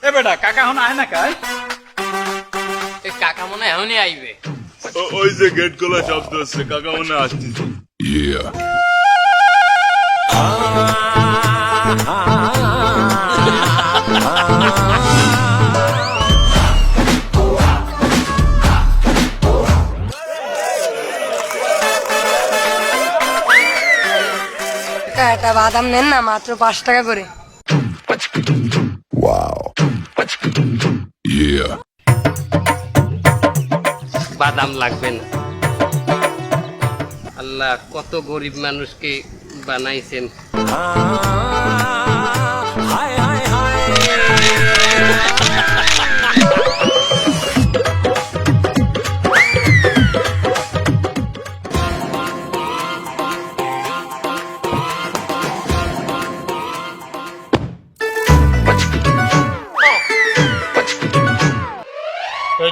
এ বেটা কাকা এখন আয় না কাই কাকা মনে এখনই আইবে। ওই যে গেট খোলা শব্দ হচ্ছে, কাকা মনে আসতেছে। একটা বাদাম নেন না, মাত্র 5 টাকা করে। বাদাম লাগবে না। আল্লাহ কত গরিব মানুষকে বানাইছেন।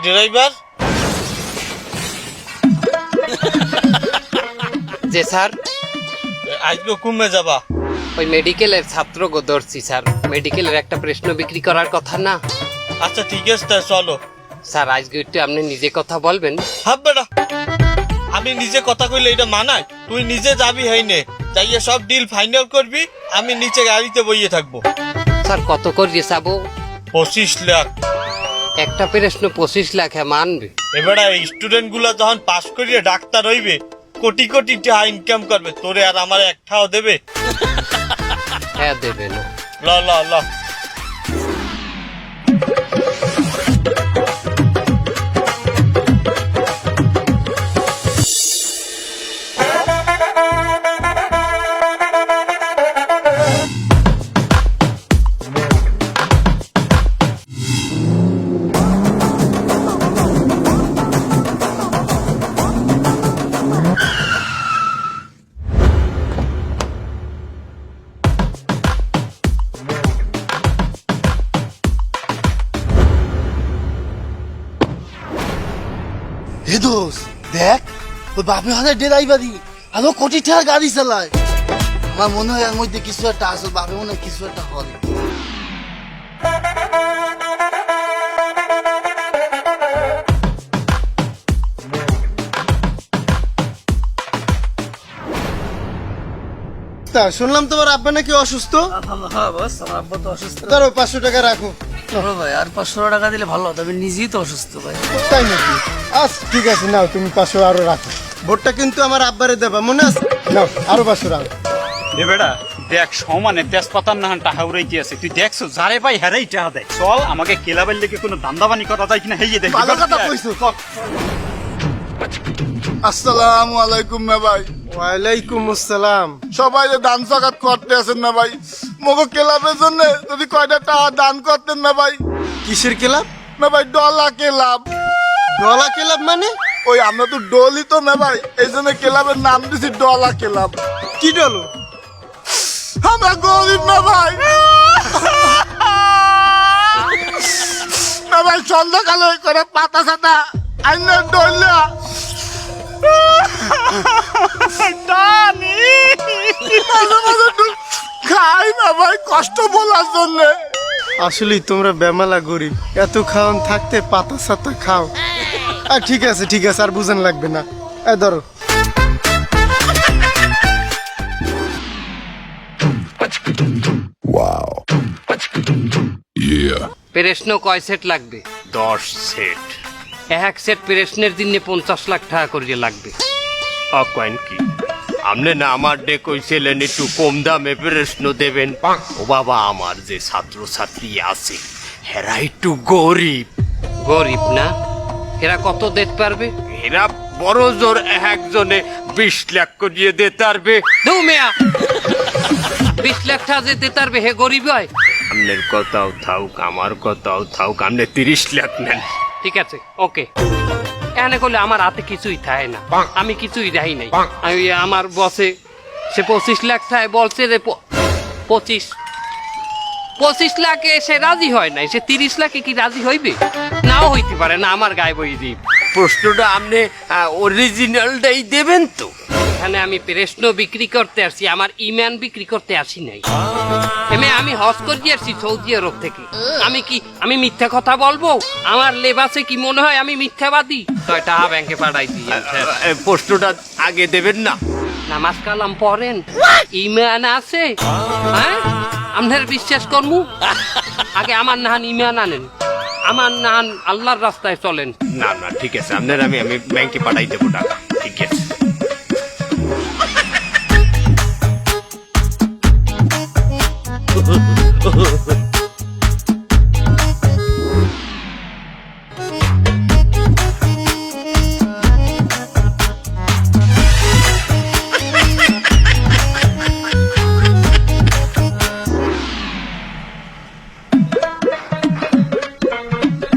ড্রাইভার যে স্যার আজকে কমে যাবা? ওই মেডিকেলের ছাত্র গো ধরছি স্যার। মেডিকেলের একটা প্রশ্ন বিক্রি করার কথা না? আচ্ছা ঠিক আছে তা চলো। স্যার আজকে একটু আপনি নিজে কথা বলবেন। হাব বেটা, আমি নিজে কথা কইলে এটা মানায়? তুই নিজে যাবি হইনে, যাইয়ে সব ডিল ফাইনাল করবি, আমি নিচে গাড়িতে বইয়ে থাকবো। স্যার কত করে চাবো? 25 লাখ। একটা প্রশ্ন 25 লাখ মানবে? এবারে স্টুডেন্ট গুলা যখন পাস করিয়ে ডাক্তার হইবে, কোটি কোটি টাকা ইনকাম করবে, তোরে আর আমার একটাও দেবে? হ্যাঁ দেবে না। ল ল ল হে দোস্ত দেখ, ওই বাপে হাতে ড্রাইভারি আর ও কোটি টাকার গাড়ি চালায়। আমার মনে হয় এর মধ্যে কিছু একটা আসল, বাপে মনে হয় কিছু একটা হবে। শুনলাম তোমার আব্বা নাকি অসুস্থ। হ্যাঁ বস, আমার আব্বা তো অসুস্থ। ধরো 500 টাকা রাখো। ভাই আর 500 টাকা দিলে ভালো হতো, আমি নিজেই তো অসুস্থ ভাই। তাই নাকি? আচ্ছা ঠিক আছে, নাও তুমি 500 আরো রাখো। ভোটটা কিন্তু আমার আব্বারে দেবা, মনে আছে? নাও আরো 500 রাখো। এ বেটা দেখ সমানে তেজপাতার না টাকা উড়াইতে আছে, তুই দেখছো যারে পাই হেরাই টাকা দেয়। চল আমাকে কেলাবেল লেগে কোনো দান্দাবানি করা যায় কিনা হেয়ে দেখ। ভালো কথা কইছো। আসসালামু আলাইকুম না ভাই। ওয়ালাইকুম আসসালাম। সবাই যে দান সকাত করতে আছেন না ভাই, মগো ক্লাবের জন্য যদি কয়টা টাকা দান করতেন না ভাই। কিসের ক্লাব? না ভাই ডলা ক্লাব। ডলা ক্লাব মানে? ওই আমরা তো ডলি তো না ভাই, এই জন্য ক্লাবের নাম দিছি ডলা ক্লাব। কি ডলো? আমরা গরিব না ভাই। না ভাই সন্ধ্যাকালে করে পাতা সাতা আইন ডলা খাই না ভাই, কষ্ট বলার জন্য। আসলেই তোমরা বেমালা গরিব, এত খাওয়ান থাকতে পাতা সাতা খাও। আর ঠিক আছে ঠিক আছে, আর বুঝান লাগবে না। ধরো। প্রশ্ন কয় সেট লাগবে? 10 সেট। এক সেট প্রশ্নের দিনে 50 লাখ টাকা করে লাগবে। কয়েন কি আমনে না আমার ডে কইছিলেন একটু কম দামে প্রশ্ন দেবেন? ও বাবা, আমার যে ছাত্র ছাত্রী আছে হেরা একটু গরিব। গরিব না? এরা কত দিতে পারবে? এরা বড় জোর একজনে 20 লাখ করিয়ে দিতে পারবে। দৌ মেয়া 20 লাখ টাকা যে দিতে পারবে হে গরিব হয়? আমনের কথাও থাউক, আমার কথাও থাউক, আমনে 30 লাখ নেন। ঠিক আছে ওকে। এনে করলে আমার হাতে কিছুই থাকে না, আমি কিছুই দেখাই নাই। আমি আমার বসে সে 25 লাখ টাকা বলছে যে 25 লাখে সে রাজি হয় নাই, সে 30 লাখে কি রাজি হইবে? নাও হইতে পারে না, আমার গায়ে বই দিব। প্রশ্নটা আপনি অরিজিনালটাই দেবেন তো? এখানে আমি প্রশ্ন বিক্রি করতে আসছি, আমার ইমান বিক্রি করতে আসি নাই। আমি হজ করে আসছি সৌদি আরব থেকে। আমি মিথ্যা কথা বলবো? আমার লেবাসে কি মনে হয় আমি মিথ্যাবাদী? 6 টাকা ব্যাংকে পাঠাই দিয়ে প্রশ্নটা আগে দেবেন না? নামাজ কালাম পড়েন, ইমান আছে? হ্যাঁ, আপনার বিশ্বাস করমু? আগে আমার নাহান ইমান আনেন, আমার নাহান আল্লাহর রাস্তায় চলেন। না না ঠিক আছে, আপনার আমি ব্যাংকে পাঠাই দেবো টাকা, ঠিক আছে।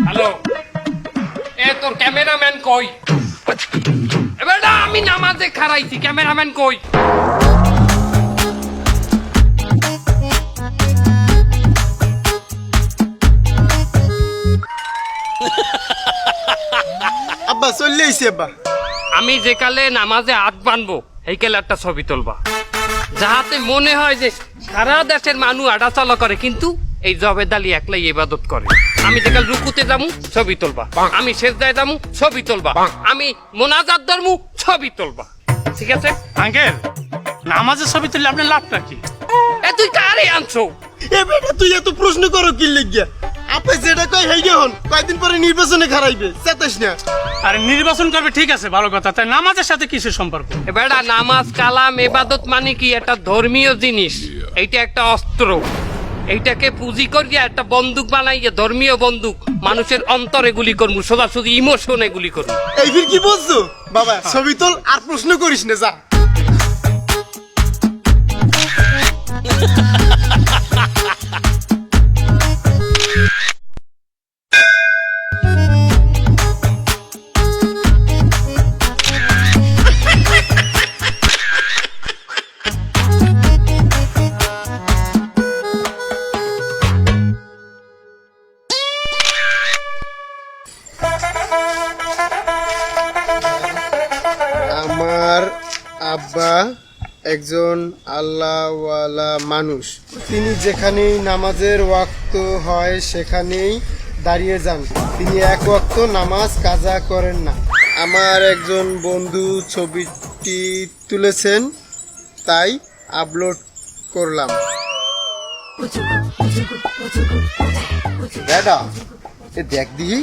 হ্যালো, তোর ক্যামেরাম্যান কই? এবার আমি নামাজে খারাইছি, ক্যামেরাম্যান কই? আব্বা চলে আইছি আব্বা। আমি যে কালে নামাজে হাত বানবো এই কালে একটা ছবি তুলবা, যাহাতে মনে হয় যে সারা দেশের মানুষ আড়াচলা করে কিন্তু এই জবেদ আলী একলাই ইবাদত করে। আমি যে কাল রুকুতে যামু ছবি তুলবা, আমি সেজদায় যামু ছবি তুলবা, আমি মোনাজাত ধরমু ছবি তুলবা, ঠিক আছে? আঙ্কেল, নামাজের ছবি তুললে আপনার লাভটা কি? তুই কারে আনছো? এ বেটা তুই এত প্রশ্ন করো কি লিখিয়া? আপনি যেটা কই হেগে হন, কয়দিন পরে নির্বাচনে খারাইবে, চেতাস না? আরে নির্বাচন করবে ঠিক আছে, ভালো কথা, তাই নামাজের সাথে কিসের সম্পর্ক? বেটা নামাজ কালাম ইবাদত মানে কি? একটা ধর্মীয় জিনিস, এইটা একটা অস্ত্র। এইটাকে পুঁজি করিয়া একটা বন্দুক বানাইয়া, ধর্মীয় বন্দুক, মানুষের অন্তরে গুলি করবো, সোজাসুজি ইমোশনে গুলি করবো। এই ফির কি বলছো বাবা? ছবি তোল আর প্রশ্ন করিস না, যা। আমার আব্বা একজন আল্লাহওয়ালা মানুষ। তিনি যেখানেই নামাজের ওয়াক্ত হয় সেখানেই দাঁড়িয়ে যান। তিনি এক ওয়াক্ত নামাজ কাজা করেন না। আমার একজন বন্ধু ছবিটি তুলেছেন, তাই আপলোড করলাম। বেটা এ দেখ দিহি,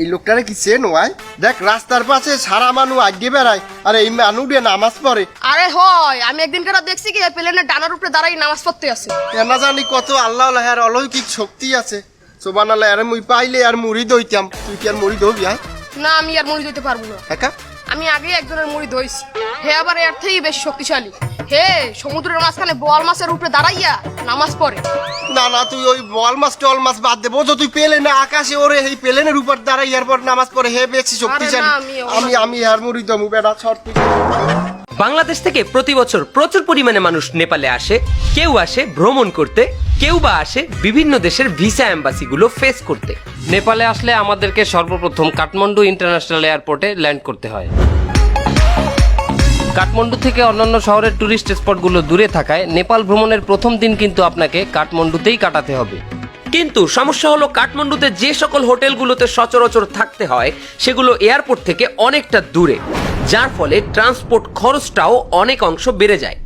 এই লোকটারে কি চেন ওয়াই? দেখ রাস্তার পাশে সারা মানুষ আগে বেড়ায়, আর এই মানুষ দিয়ে নামাজ পড়ে। আরে হয়, আমি একদিন কেন দেখছি কি প্লেনের ডানার উপরে দাঁড়াই নামাজ পড়তে আছে। না জানি কত আল্লাহ আর অলৌকিক শক্তি আছে। সোবান আল্লাহ, আরে মুই পাইলে আর মুড়ি দইতাম। তুই কি আর মুড়ি দবি? না, আমি আর মুড়ি দিতে পারবো না। একা আমি আগে একজনের মুড়ি ধইছি, হে আবার এর থেকেই বেশি শক্তিশালী। হে সমুদ্রের মাঝখানে বোয়াল মাছের উপরে দাঁড়াইয়া নামাজ পড়ে। না না, তুই ওই বল মাছ টল মাছ বাদ দে, বোঝো তুই প্লেনে আকাশে ওরে, এই প্লেনের উপর দাঁড়াই এরপর নামাজ পড়ে, হে বেশি শক্তিশালী। আমি আর মুড়ি দমু বেড়া ছট। বাংলাদেশ থেকে প্রতি বছর প্রচুর পরিমাণে মানুষ নেপালে আসে। কেউ আসে ভ্রমণ করতে, কেউ বা আসে বিভিন্ন দেশের ভিসা এম্বাসিগুলো ফেস করতে। নেপালে আসলে আমাদেরকে সর্বপ্রথম কাঠমান্ডু ইন্টারন্যাশনাল এয়ারপোর্টে ল্যান্ড করতে হয়। কাঠমান্ডু থেকে অন্যান্য শহরের টুরিস্ট স্পটগুলো দূরে থাকায় নেপাল ভ্রমণের প্রথম দিন কিন্তু আপনাকে কাঠমান্ডুতেই কাটাতে হবে। কিন্তু সমস্যা হলো কাঠমান্ডুতে যে সকল হোটেলগুলোতে সচরাচর থাকতে হয় সেগুলো এয়ারপোর্ট থেকে অনেকটা দূরে, যার ফলে ট্রান্সপোর্ট খরচটাও অনেক অংশ বেড়ে যায়।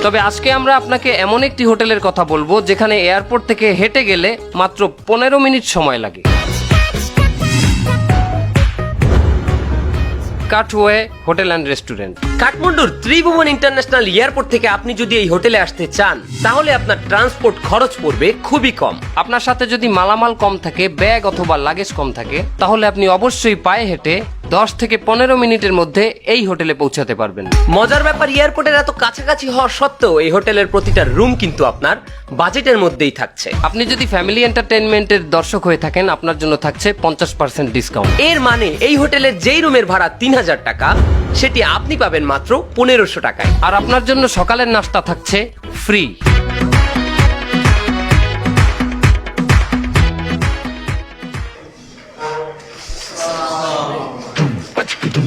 তবে আজকে আমরা আপনাকে এমন একটি হোটেলের কথা বলবো যেখানে এয়ারপোর্ট থেকে হেঁটে গেলে মাত্র 15 মিনিট সময় লাগে। Kathway hotel and restaurant. কাঠমান্ডুর ত্রিভুবন ইন্টারন্যাশনাল এয়ারপোর্ট থেকে আপনি যদি এই হোটেলে আসতে চান তাহলে আপনার ট্রান্সপোর্ট খরচ পড়বে খুবই কম। আপনার সাথে যদি মালামাল কম থাকে, ব্যাগ অথবা লাগেজ কম থাকে, তাহলে আপনি অবশ্যই পায়ে হেঁটে 10 থেকে 15 মিনিটের মধ্যে এই হোটেলে পৌঁছাতে পারবেন। মজার ব্যাপার, এয়ারপোর্টের এত কাছাকাছি হওয়া সত্ত্বেও এই হোটেলের প্রতিটা রুম কিন্তু আপনার বাজেটের মধ্যেই থাকছে। আপনি যদি ফ্যামিলি এন্টারটেইনমেন্টের দর্শক হয়ে থাকেন, আপনার জন্য থাকছে 50% ডিসকাউন্ট। এর মানে এই হোটেলের যেই রুমের ভাড়া 3000 টাকা সেটি আপনি পাবেন মাত্র 1500 টাকায়। আর আপনার জন্য সকালের নাস্তা থাকছে ফ্রি।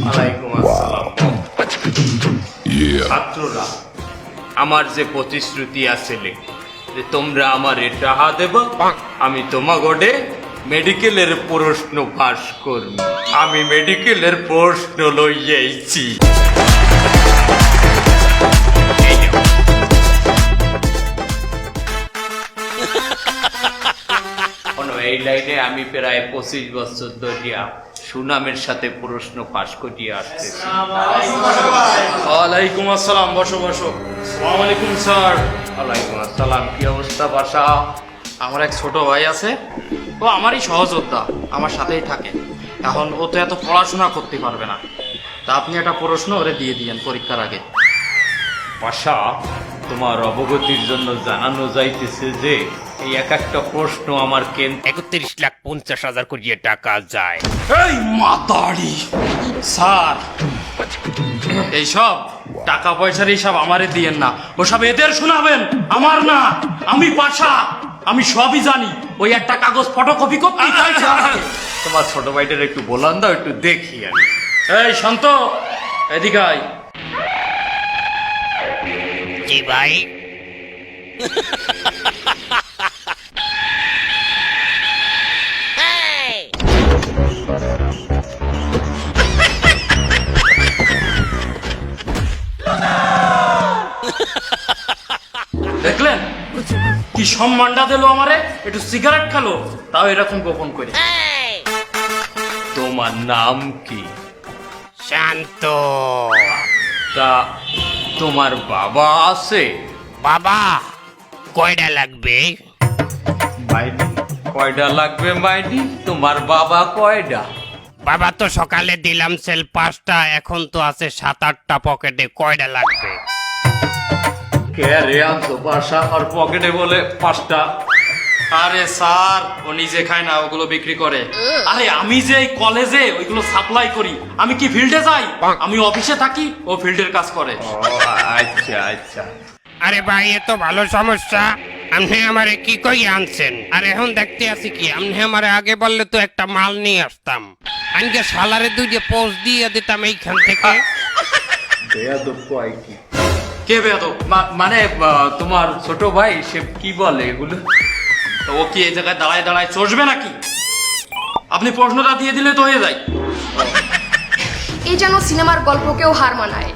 ওয়ালাইকুম আসসালাম। আমার যে প্রতিশ্রুতি আছিল যে তোমরা আমার টাকা দেব, আমি তোমাগোডে মেডিকেলের প্রশ্ন পাস করব। আমি মেডিকেলের প্রশ্ন লইয়াইছি। এই লাইনে আমি প্রায় 25 বছর ধরিয়া সুনামের সাথে প্রশ্ন পাস করিয়ে আসতেছি। ওয়ালাইকুম আসসালাম, বসো বসো। আসসালামু আলাইকুম স্যার। ওয়ালাইকুম আসসালাম, কি অবস্থা বাসা? আমার এক ছোট ভাই আছে, ও আমারই সহযোদ্ধা, আমার সাথেই থাকে। এখন ও তো এত পড়াশোনা করতে পারবে না, তা আপনি একটা প্রশ্ন ওরে দিয়ে দিয়েন পরীক্ষার আগে। বাসা, তোমার অবগতির জন্য জানানো যাইতেছে যে এই এক একটা প্রশ্ন আমার 31,50,000 কোটি টাকা যায়। এই মাতাড়ি স্যার, এইসব টাকা পয়সার হিসাব আমারে দিয়েন না, ওসব এদের শোনাবেন, আমার না। আমি পাশা, আমি সবই জানি। ওই একটা কাগজ ফটোকপি করতে চাইছে। তোমার ছোট ভাইটার একটু বলান দাও, একটু দেখি আমি। এই শান্ত, এদিকে আয়। জি ভাই। দেখলেন কি সম্মানটা দিল আমারে? একটু সিগারেট খেলো, তাও এরকম গোপন করে। তোমার নাম কি? শান্ত। তা তোমার বাবা আছে? বাবা কয়টা লাগবে? মাইডি কয়টা লাগবে? মাইডি তোমার বাবা কয়টা? বাবা তো সকালে দিলাম সেল 5টা, এখন তো আছে 7-8টা পকেটে, কয়টা লাগবে? কে রে আনছো বাসা আর পকেটে বলে 5টা? আরে স্যার, ও নিজে খায় না, ওগুলো বিক্রি করে। আরে আমি যে এই কলেজে ওইগুলো সাপ্লাই করি। আমি কি ফিল্ডে যাই? আমি অফিসে থাকি, ও ফিল্ডের কাজ করে। ও আচ্ছা আচ্ছা। আরে ভাই, এ তো ভালো সমস্যা। আপনি আমারে কি কই আনছেন? আর এখন দেখতে আছি কি, আপনি আমারে আগে বললে তো একটা মাল নিয়ে আসতাম। আজকে সালারে 2 পোস্ট দিয়ে দিতাম এইখান থেকে। বেয়াদব কয় কি? কে বেয়াদব? মানে তোমার ছোট ভাই সে কি বলে এগুলো? তো ও কি এই জায়গায় দাঁড়ায় দাঁড়ায় চষবে নাকি? আপনি প্রশ্নটা দিয়ে দিলে তো হয়ে যায়। এই যেন সিনেমার গল্পকেও হার মানায়।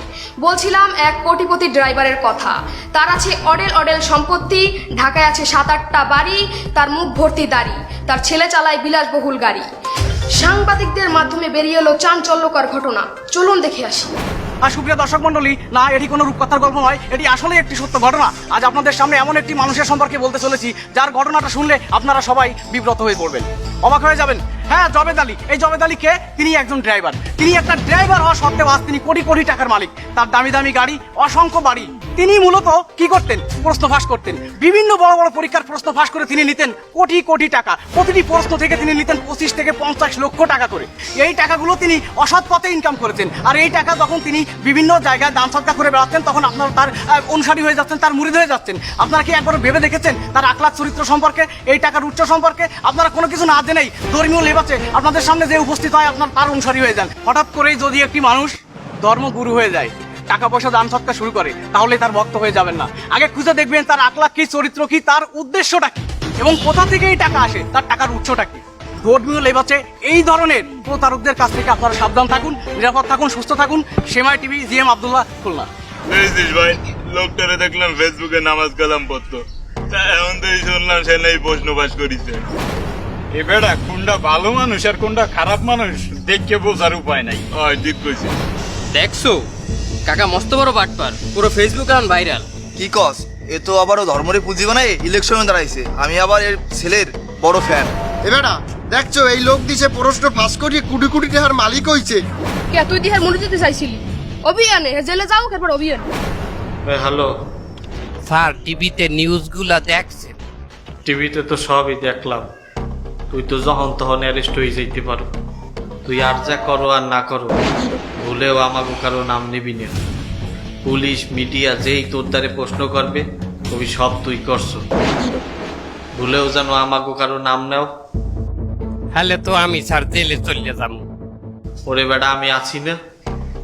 বলছিলাম এক কোটিপতি ড্রাইভারের কথা। তার আছে অডেল অডেল সম্পত্তি, ঢাকায় আছে 7-8টা বাড়ি, তার মুখ ভর্তি দাড়ি, তার ছেলে চালায় বিলাসবহুল গাড়ি। সাংবাদিকদের মাধ্যমে বেরিয়ে এলো চাঞ্চল্যকর ঘটনা। চলুন দেখে আসি। আর সুপ্রিয় দর্শক মন্ডলী, না এটি কোনো রূপকথার গল্প নয়, এটি আসলে একটি সত্য ঘটনা। আজ আপনাদের সামনে এমন একটি মানুষের সম্পর্কে বলতে চলেছি যার ঘটনাটা শুনলে আপনারা সবাই বিব্রত হয়ে পড়বেন, অবাক হয়ে যাবেন। হ্যাঁ, জবেদ আলী। এই জবেদ আলী কে? তিনি একজন ড্রাইভার। তিনি একটা ড্রাইভার হওয়া সত্ত্বেও আজ তিনি কোটি কোটি টাকার মালিক। তার দামি দামি গাড়ি, অসংখ্য বাড়ি। তিনি মূলত কি করতেন? প্রশ্ন ফাঁস করতেন। বিভিন্ন বড় বড় পরীক্ষার প্রশ্ন ফাঁস করে তিনি নিতেন কোটি কোটি টাকা। প্রতিটি প্রশ্ন থেকে তিনি নিতেন 25 থেকে 50 লক্ষ টাকা করে। এই টাকাগুলো তিনি অসৎ পথে ইনকাম করেছেন। আর এই টাকা যখন তিনি বিভিন্ন জায়গায় দান সৎকার করে বেড়াচ্ছেন, তখন আপনারা তার অনুসারী হয়ে যাচ্ছেন, তার মুরিদ হয়ে যাচ্ছেন। আপনারা কি একবার ভেবে দেখেছেন তার আখলাক চরিত্র সম্পর্কে, এই টাকার উৎস সম্পর্কে? আপনারা কোনো কিছু না জেনেই ধর্মীয় লেবাসে আপনাদের সামনে যে উপস্থিত হয়, আপনার তার অনুসারী হয়ে যান। হঠাৎ করেই যদি একটি মানুষ ধর্মগুরু হয়ে যায়, টাকা পয়সা দান সৎকার শুরু করে, তাহলে তার ভক্ত হয়ে যাবেন না। আগে খুঁজে দেখবেন তার আখলাক কি, চরিত্র কি, তার উদ্দেশ্যটা কি, এবং কোথা থেকে এই টাকা আসে, তার টাকার উৎসটা কি। ধর্মীয় লেবাসে এই ধরনের প্রতারকদের কাছ থেকে আপনারা সাবধান থাকুন, নিরাপদ থাকুন, সুস্থ থাকুন। সেমাই টিভি, জিএম আব্দুল্লাহ, খুলনা। ভাই, লোকটারে দেখলাম ফেসবুকে নামাজ কালাম পড়তো, তা এখন তো শুনলাম সে নেই প্রশ্ন পাস করিছে। এ বেটা, কোনটা ভালো মানুষ আর কোনটা খারাপ মানুষ দেখে বোঝার উপায় নাই। ঠিক কইছি। দেখছো কাকা মস্ত বড় বাটপার, পুরো ফেসবুক আর ভাইরাল। কি কস? এ তো আবারও ধর্মরে পুঁজি বানায় ইলেকশনে দাঁড়াইছে। আমি আবার এর ছেলের বড় ফ্যান। এ বেটা, দেখছো এই লোক দিছে প্রশ্ন পাস করিয়ে কোটি কোটি টাকার মালিক হইছে। কে তুই দিহার মনে দিতে চাইছিলি? অভিযানে জেলে যাও, এরপর অভিযান। হ্যালো স্যার, টিভিতে নিউজগুলা দেখছেন? টিভিতে তো সবই দেখলাম। তুই তো যখন তখন অ্যারেস্ট হয়ে যাইতে পারো। তুই আর যা করো আর না করো, ভুলেও আমাকে কারো নাম নিবি না। পুলিশ, মিডিয়া যেই তোর দ্বারে প্রশ্ন করবে, তুমি সব তুই করছো। ভুলেও যেন আমাকে কারো নাম নেও। হলে তো আমি স্যার জেলে চলে যাবো। ওরে বেটা, আমি আছি না?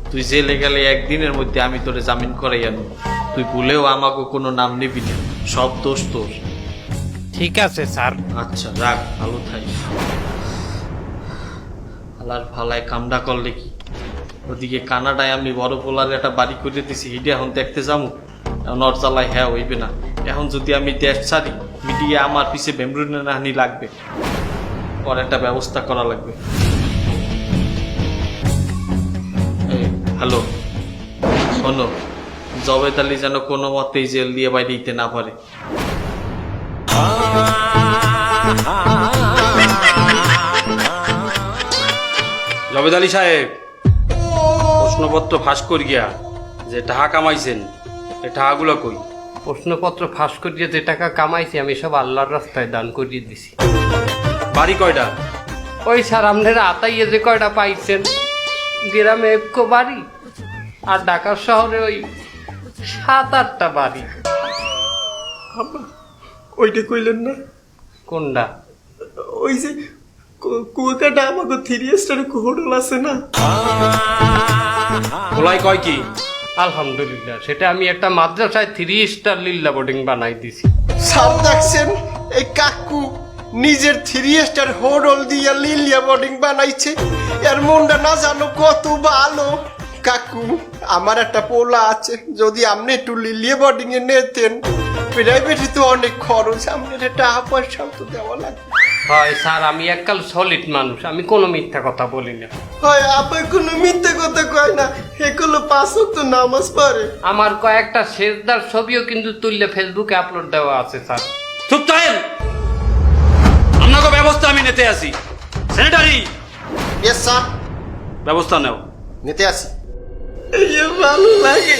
তুই জেলে গেলে একদিনের মধ্যে আমি তোরে জামিন করাই আনবো। তুই ভুলেও আমাকে কোনো নাম নিবি না, সব দোষ তোর। ঠিক আছে স্যার। আচ্ছা রাখ, ভালো থাই। আলার ভালায় কামডা করলে কি, ওদিকে কানাডায় আমি বড় পোলার একটা বাড়ি করে দিছি, হিডে এখন দেখতে যাবো, এখন ওর জ্বালায় হ্যাঁ হইবে না। এখন যদি আমি দেশ ছাড়ি, মিডিয়া আমার পিছে বেমরুনাহানি লাগবে, ওর একটা ব্যবস্থা করা লাগবে। হ্যালো, শোনো, জবেদ আলী যেন কোনো মতেই জেল দিয়ে বাইরে দিতে না পারে। জবেদ আলী সাহেব, প্রশ্নপত্র ফাঁস করি গিয়া যে টাকা কামাইছেন, এই টাকাগুলো কই? প্রশ্নপত্র ফাঁস করিয়ে যে টাকা কামাইছি আমি সব আল্লাহর রাস্তায় দান করিয়ে দিছি। বাড়ি কয়টা? ওই স্যার আপনারা আতাইয়ে যে কয়টা পাইছেন, গ্রামে একো বাড়ি, আর ঢাকা শহরে ওই 7-8টা বাড়ি। ওইটা কইলেন না? কোনটা? ওই যে কুয়াকাটা আমাকে 3 স্টার হোটেল আছে না, খোলাই কয় কি? আলহামদুলিল্লাহ, সেটা আমি একটা মাদ্রাসায় 3 স্টার লিল্লা বোর্ডিং বানাই দিছি। সব দেখছেন, এই কাকু নিজের 3 স্টার হোটেল দিয়ে লিলিয়া বোর্ডিং বানাইছে। এর মনটা না জানো কত ভালো। কাকু, আমার একটা পোলা আছে, যদি আপনি একটু লিলিয়া বোর্ডিং এ নিতেন, প্রাইভেটে তো অনেক খরচ, আপনার টাকা পয়সাও তো দেওয়া লাগবে। হয় স্যার, আমি এককাল সলিড মানুষ, আমি কোনো মিথ্যা কথা বলি না। হয় আপনি কোনো মিথ্যে কথা কয় না, এগুলো 5 ওয়াক্ত নামাজ পড়ে। আমার কয়েকটা শেষদার ছবিও কিন্তু তুললে ফেসবুকে আপলোড দেওয়া আছে স্যার। চুপ থাকেন, আপনাকে ব্যবস্থা আমি নিতে আসি। সেক্রেটারি, ইয়েস স্যার, ব্যবস্থা নেও। নিতে আসি। এই ভালো লাগে।